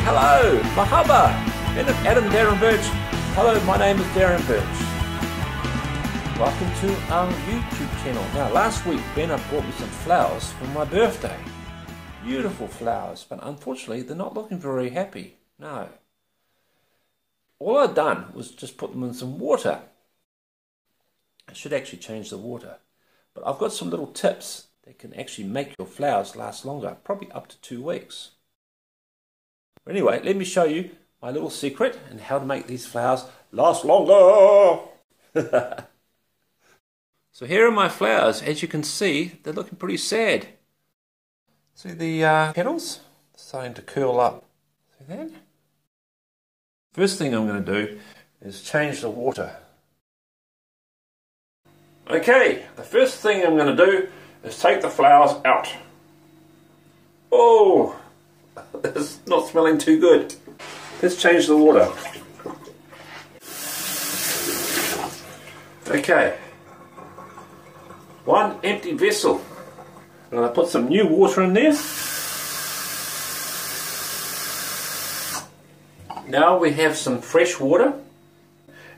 hello, merhaba, Adam Darren Burch. Hello, my name is Darren Burch. Welcome to our YouTube channel. Now, last week, Berna brought me some flowers for my birthday. Beautiful flowers, but unfortunately, they're not looking very happy. No. All I've done was just put them in some water. I should actually change the water. But I've got some little tips that can actually make your flowers last longer, probably up to 2 weeks. But anyway, let me show you my little secret and how to make these flowers last longer. So here are my flowers. As you can see, they're looking pretty sad. See the petals? Starting to curl up. See that? First thing I'm going to do is change the water. Okay, the first thing I'm going to do is take the flowers out. Oh, it's not smelling too good. Let's change the water. Okay, one empty vessel. I'm going to put some new water in there. Now we have some fresh water.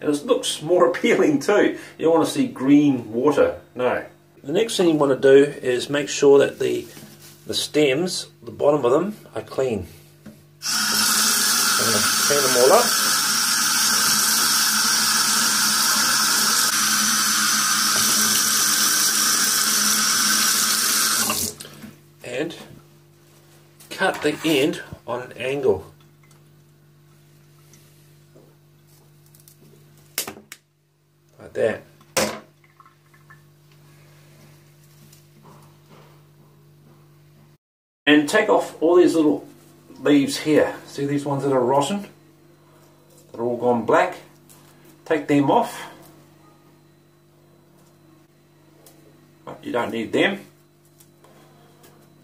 And it looks more appealing too. You don't want to see green water, no. The next thing you want to do is make sure that the stems, the bottom of them, are clean. I'm going to clean them all up. And cut the end on an angle. Like that. And take off all these little leaves here. See these ones that are rotten? They're all gone black. Take them off. You don't need them.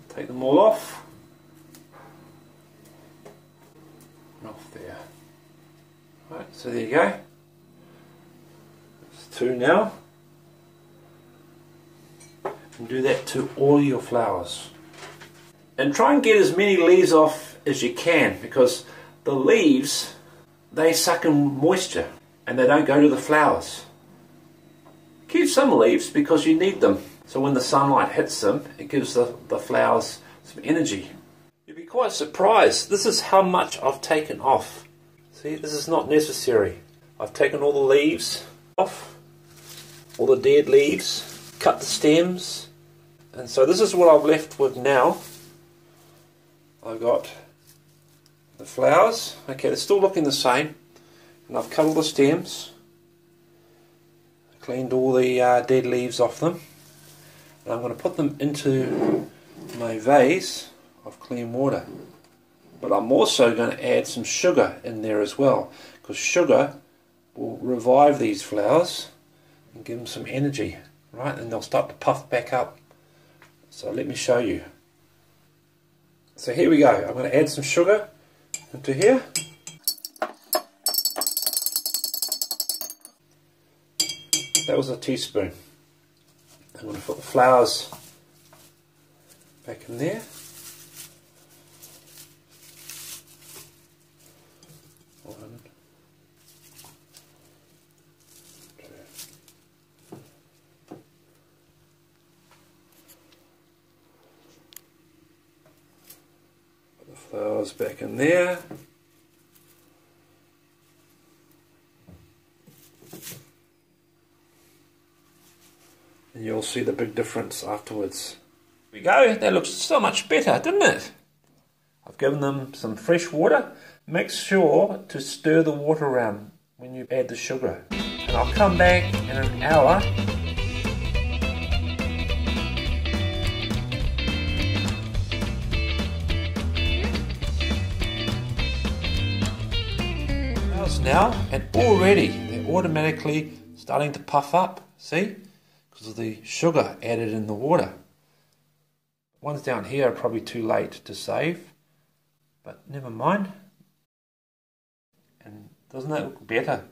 Take them all off. And off there. Right, so there you go. 2 now, and do that to all your flowers. And try and get as many leaves off as you can, because the leaves, they suck in moisture and they don't go to the flowers. Keep some leaves because you need them, so when the sunlight hits them, it gives the flowers some energy. You'll be quite surprised. This is how much I've taken off. See, this is not necessary. I've taken all the leaves off, all the dead leaves, cut the stems, and so this is what I've left with now. I've got the flowers. Okay, they're still looking the same, and I've cut all the stems, cleaned all the dead leaves off them, and I'm going to put them into my vase of clean water. But I'm also going to add some sugar in there as well, because sugar will revive these flowers and give them some energy, right? And they'll start to puff back up. So let me show you. So here we go. I'm going to add some sugar into here. That was a teaspoon. I'm going to put the flowers back in there. Flowers back in there. And you'll see the big difference afterwards. There we go, that looks so much better, didn't it? I've given them some fresh water. Make sure to stir the water around when you add the sugar. And I'll come back in an hour. Now, and already they're automatically starting to puff up, see, because of the sugar added in the water. Ones down here are probably too late to save, but never mind. And doesn't that look better?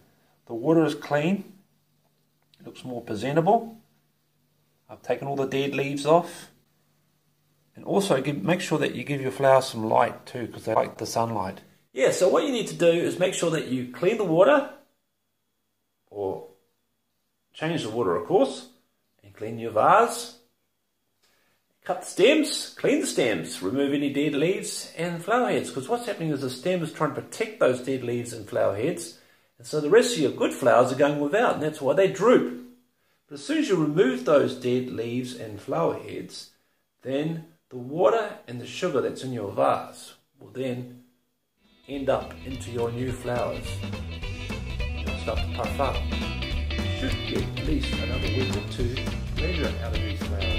The water is clean, it looks more presentable. I've taken all the dead leaves off, and also make sure that you give your flowers some light too, because they like the sunlight. Yeah, so what you need to do is make sure that you clean the water, or change the water of course, and clean your vase. Cut the stems, clean the stems, remove any dead leaves and flower heads, because what's happening is the stem is trying to protect those dead leaves and flower heads, and so the rest of your good flowers are going without, and that's why they droop. But as soon as you remove those dead leaves and flower heads, then the water and the sugar that's in your vase will then end up into your new flowers. You'll start to puff up. You should get at least another week or two pleasure out of these flowers.